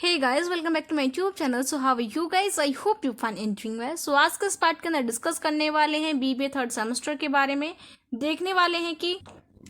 Hey guys, welcome back to my YouTube channel. So how are you guys? I hope you fine and doing well. So आज के इस part के अंदर discuss करने वाले हैं बीबीए थर्ड सेमेस्टर के बारे में। देखने वाले हैं कि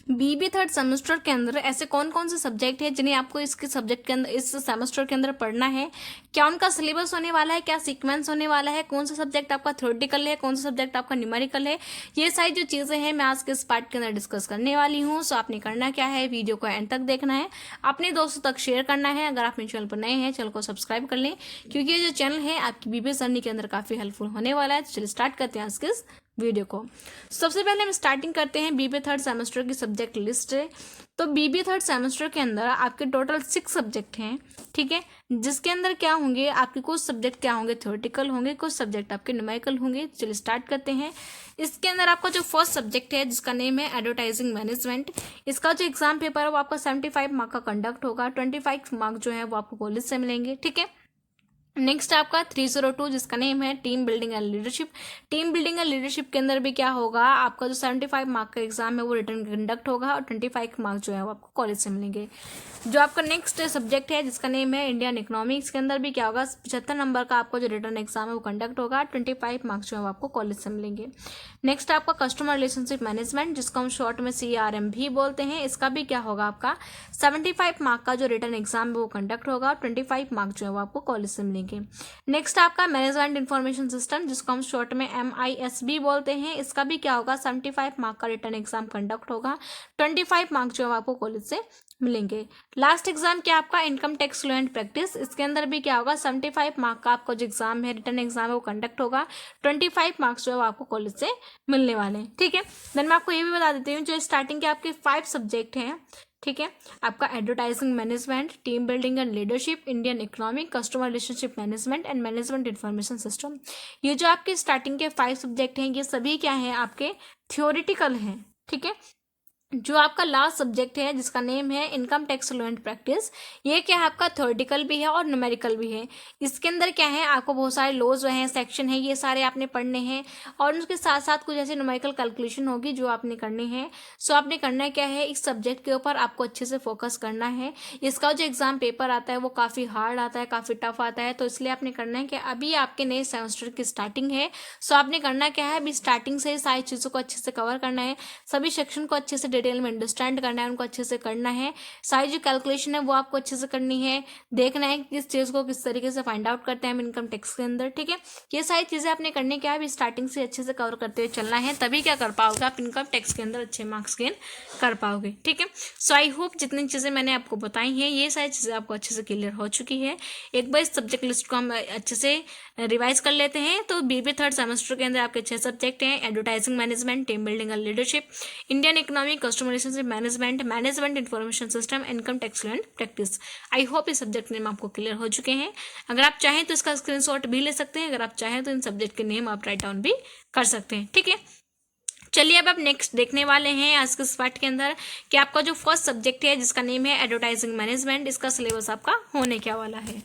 बीबीए थर्ड सेमेस्टर के अंदर ऐसे कौन कौन से सब्जेक्ट है जिन्हें आपको इसके सब्जेक्ट के अंदर इस सेमेस्टर के अंदर पढ़ना है, क्या उनका सिलेबस होने वाला है, क्या सीक्वेंस होने वाला है, कौन सा सब्जेक्ट आपका थ्योरेटिकल है, कौन सा सब्जेक्ट आपका न्यूमेरिकल है। ये सारी जो चीज़ें हैं मैं आज के इस पार्ट के अंदर डिस्कस करने वाली हूँ। सो आपने करना क्या है, वीडियो को एंड तक देखना है, अपने दोस्तों तक शेयर करना है। अगर आप मेरे चैनल पर नए हैं, चैनल को सब्सक्राइब कर लें, क्योंकि ये जो चैनल है आपकी बीबीए जर्नी के अंदर काफ़ी हेल्पफुल होने वाला है। तो चलिए स्टार्ट करते हैं आज के इस वीडियो को। सबसे पहले हम स्टार्टिंग करते हैं बीबीए थर्ड सेमेस्टर की सब्जेक्ट लिस्ट है। तो बीबीए थर्ड सेमेस्टर के अंदर आपके टोटल 6 सब्जेक्ट हैं, ठीक है, जिसके अंदर क्या होंगे, आपके कुछ सब्जेक्ट क्या होंगे, थ्योरेटिकल होंगे, कुछ सब्जेक्ट आपके न्यूमेरिकल होंगे। चलिए स्टार्ट करते हैं। इसके अंदर आपका जो फर्स्ट सब्जेक्ट है जिसका नेम है एडवर्टाइजिंग मैनेजमेंट, इसका जो एग्जाम पेपर है वो आपका 75 मार्क का कंडक्ट होगा। 25 मार्क जो है वो आपको कॉलेज से मिलेंगे, ठीक है। नेक्स्ट आपका 302 जिसका नेम है team building and leadership. Team building and leadership के अंदर भी क्या होगा, आपका जो 75 मार्क का एग्जाम है वो रिटर्न कंडक्ट होगा और 25 मार्क जो है वो आपको कॉलेज से मिलेंगे। जो आपका नेक्स्ट सब्जेक्ट है जिसका नेम है इंडियन इकोनॉमिक्स के अंदर भी क्या होगा, 75 नंबर का आपका जो रिटर्न एग्जाम है वो कंडक्ट होगा। 25 मार्क्स जो है वो आपको कॉलेज से मिलेंगे। नेक्स्ट आपका कस्टमर रिलेशनशिप मैनेजमेंट जिसको हम शॉर्ट में CRM भी बोलते हैं, इसका भी क्या होगा, आपका 75 मार्क का जो रिटर्न एग्जाम है वो कंडक्ट होगा। 25 मार्क जो है वो आपको कॉलेज से मिलेंगे। नेक्स्ट आपका मैनेजमेंट इंफॉर्मेशन सिस्टम जिसको हम शॉर्ट में MIS भी बोलते हैं, इसका भी क्या होगा, 75 मार्क का रिटर्न एग्जाम कंडक्ट होगा। 25 मार्क जो है आपको कॉलेज से मिलेंगे। लास्ट एग्जाम क्या आपका income tax law and practice, इसके अंदर भी क्या होगा, 75 मार्क का आपका जो एग्जाम है, रिटर्न एग्जाम है वो कंडक्ट होगा। 25 मार्क्स जो है वो आपको कॉलेज से मिलने वाले हैं, ठीक है। देन मैं आपको ये भी बता देती हूँ जो स्टार्टिंग के आपके 5 सब्जेक्ट हैं, ठीक है, आपका advertising management, team building and leadership, Indian economic, customer relationship management and management information system. ये जो आपके स्टार्टिंग के 5 सब्जेक्ट हैं ये सभी क्या हैं, आपके थ्योरेटिकल हैं, ठीक है। जो आपका लास्ट सब्जेक्ट है जिसका नेम है income tax law and practice, ये क्या है, आपका थ्योरेटिकल भी है और न्यूमेरिकल भी है। इसके अंदर क्या है, आपको बहुत सारे लॉज हैं, सेक्शन है, ये सारे आपने पढ़ने हैं और उसके साथ साथ कुछ ऐसे न्यूमेरिकल कैलकुलेशन होगी जो आपने करनी है। सो आपने करना क्या है, इस सब्जेक्ट के ऊपर आपको अच्छे से फोकस करना है। इसका जो एग्जाम पेपर आता है वो काफ़ी हार्ड आता है, काफ़ी टफ आता है, तो इसलिए आपने करना है कि अभी आपके नए सेमेस्टर की स्टार्टिंग है। सो आपने करना क्या है, अभी स्टार्टिंग से सारी चीज़ों को अच्छे से कवर करना है, सभी सेक्शन को अच्छे से डिटेल में अंडरस्टैंड करना है, उनको अच्छे से करना है। सारी जो कैलकुलेशन है वो आपको अच्छे से करनी है, देखना है किस चीज़ को किस तरीके से फाइंड आउट करते हैं हम इनकम टैक्स के अंदर, ठीक है। ये सारी चीज़ें आपने करने क्या है, स्टार्टिंग से अच्छे से कवर करते हुए चलना है, तभी क्या कर पाओगे, आप इनकम टैक्स के अंदर अच्छे मार्क्स गेन कर पाओगे, ठीक है। सो आई होप जितनी चीज़ें मैंने आपको बताई हैं ये सारी चीज़ें आपको अच्छे से क्लियर हो चुकी है। एक बार इस सब्जेक्ट लिस्ट को हम अच्छे से रिवाइज कर लेते हैं। तो बीबीए थर्ड सेमेस्टर के अंदर आपके 6 सब्जेक्ट हैं, advertising management, team building and leadership, Indian economic, customer relationship management, management information system, income tax law and practice. I hope ये सब्जेक्ट नेम आपको क्लियर हो चुके हैं। अगर आप चाहें तो इसका स्क्रीनशॉट भी ले सकते हैं, अगर आप चाहें तो इन सब्जेक्ट के नेम आप राइट डाउन भी कर सकते हैं, ठीक है। चलिए अब आप नेक्स्ट देखने वाले हैं आज के इस पार्ट के अंदर कि आपका जो फर्स्ट सब्जेक्ट है जिसका नेम है एडवर्टाइजिंग मैनेजमेंट, इसका सिलेबस आपका होने क्या वाला है।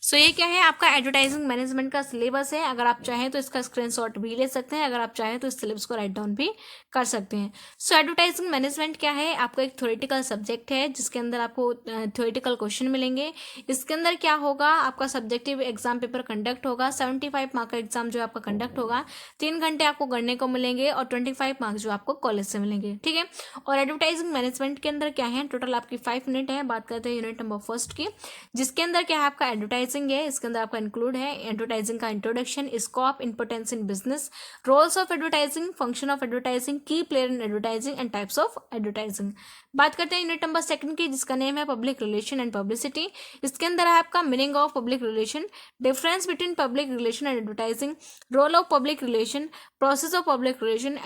सो ये क्या है, आपका एडवर्टाइजिंग मैनेजमेंट का सिलेबस है। अगर आप चाहें तो इसका स्क्रीनशॉट भी ले सकते हैं, अगर आप चाहें तो इस सिलेबस को राइट डाउन भी कर सकते हैं। सो एडवर्टाइजिंग मैनेजमेंट क्या है, आपका एक थ्योरेटिकल सब्जेक्ट है जिसके अंदर आपको थ्योरेटिकल क्वेश्चन मिलेंगे। इसके अंदर क्या होगा, आपका सब्जेक्टिव एग्जाम पेपर कंडक्ट होगा। 75 मार्क का एग्जाम जो आपका कंडक्ट होगा, 3 घंटे आपको करने को मिलेंगे और 25 मार्क्स जो आपको कॉलेज से मिलेंगे, ठीक है। और एडवर्टाइजिंग मैनेजमेंट के अंदर क्या है, टोटल आपकी 5 यूनिट है। बात करते हैं यूनिट नंबर फर्स्ट की, जिसके अंदर क्या है, आपका एडवर्टाइजिंग है। इसके अंदर आपका इंक्लूड है एडवर्टाइजिंग का introduction, scope, importance in business, roles of advertising, function of advertising, key player in advertising and types of advertising. बात करते हैं यूनिट नंबर सेकंड की जिसका नेम है पब्लिक रिलेशन एंड पब्लिसिटी। इसके अंदर है आपका meaning of public relation, difference between public relation and advertising, role of public relation, process of public relation,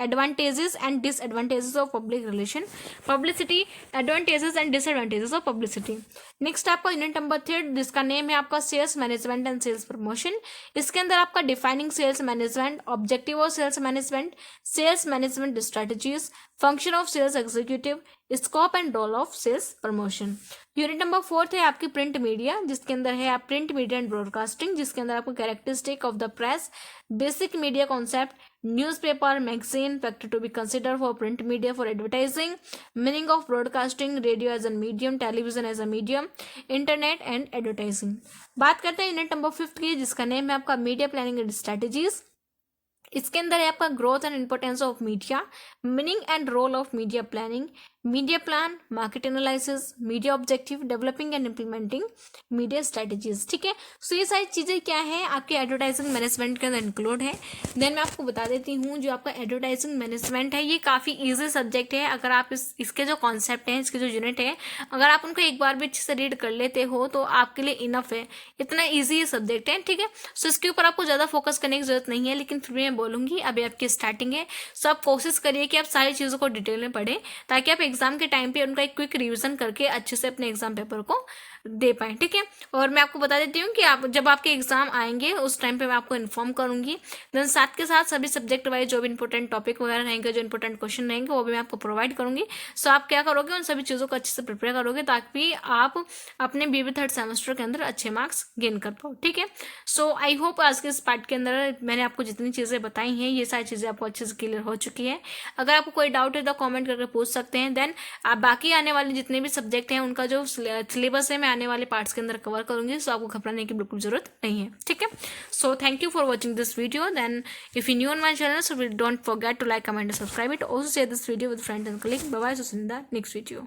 advantages and disadvantages of public relation, publicity, advantages and disadvantages of publicity. Next आपका unit number 3 जिसका name है आपका sales management and sales promotion. इसके अंदर आपका defining sales management, objective of sales management, sales management strategies, function of sales executive, scope and role of sales promotion. Unit number 4 है आपकी print media, जिसके अंदर है आप प्रिंट मीडिया एंड ब्रॉडकास्टिंग, जिसके अंदर आपको characteristic of the press, basic media concept, newspaper, magazine, factor to be consider for print media for advertising, meaning of broadcasting, radio as a medium, television as a medium, internet and advertising. बात करते हैं unit number 5 की, जिसका name है आपका media planning and strategies. इसके अंदर है आपका growth and importance of media, meaning and role of media planning, media plan, market analysis, media objective, developing and implementing media strategies. ठीक है, सो ये सारी चीज़ें क्या है आपके एडवर्टाइजिंग मैनेजमेंट के अंदर इंक्लूड है। देन मैं आपको बता देती हूँ जो आपका एडवर्टाइजिंग मैनेजमेंट है ये काफ़ी ईजी सब्जेक्ट है। अगर आप इसके जो कॉन्सेप्ट हैं, इसके जो यूनिट है, अगर आप उनको एक बार भी अच्छे से रीड कर लेते हो तो आपके लिए इनफ है, इतना ईजी ये सब्जेक्ट है। ठीक है, सो इसके ऊपर आपको ज़्यादा फोकस करने की जरूरत नहीं है, लेकिन फिर भी मैं बोलूँगी अभी आपकी स्टार्टिंग है, सो आप कोशिश करिए कि आप सारी चीज़ों को डिटेल में पढ़ें, ताकि आप एग्जाम के टाइम पे उनका एक क्विक रिवीजन करके अच्छे से अपने एग्जाम पेपर को दे पाएँ। ठीक है, और मैं आपको बता देती हूँ कि आप जब आपके एग्जाम आएंगे उस टाइम पे मैं आपको इन्फॉर्म करूँगी। देन साथ के साथ सभी सब्जेक्ट वाइज जो भी इंपॉर्टेंट टॉपिक वगैरह रहेंगे, जो इंपॉर्टेंट क्वेश्चन रहेंगे, वो भी मैं आपको प्रोवाइड करूँगी। सो आप क्या करोगे, उन सभी चीज़ों को अच्छे से प्रिपेयर करोगे ताकि आप अपने बीबी थर्ड सेमेस्टर के अंदर अच्छे मार्क्स गेन कर पाओ। ठीक है, सो आई होप आज के इस पार्ट के अंदर मैंने आपको जितनी चीज़ें बताई हैं ये सारी चीज़ें आपको अच्छे से क्लियर हो चुकी है। अगर आपको कोई डाउट है तो कॉमेंट करके पूछ सकते हैं। देन आप बाकी आने वाले जितने भी सब्जेक्ट हैं उनका जो सिलेबस है मैं आने वाले पार्ट्स के अंदर कवर करूंगी, सो आपको घबराने की बिल्कुल जरूरत नहीं है। ठीक है, so thank you for watching this video. Then if you new on my channel so don't forget to like, comment and subscribe it. Also share this video with friends and colleague. Bye bye, see you in the next video.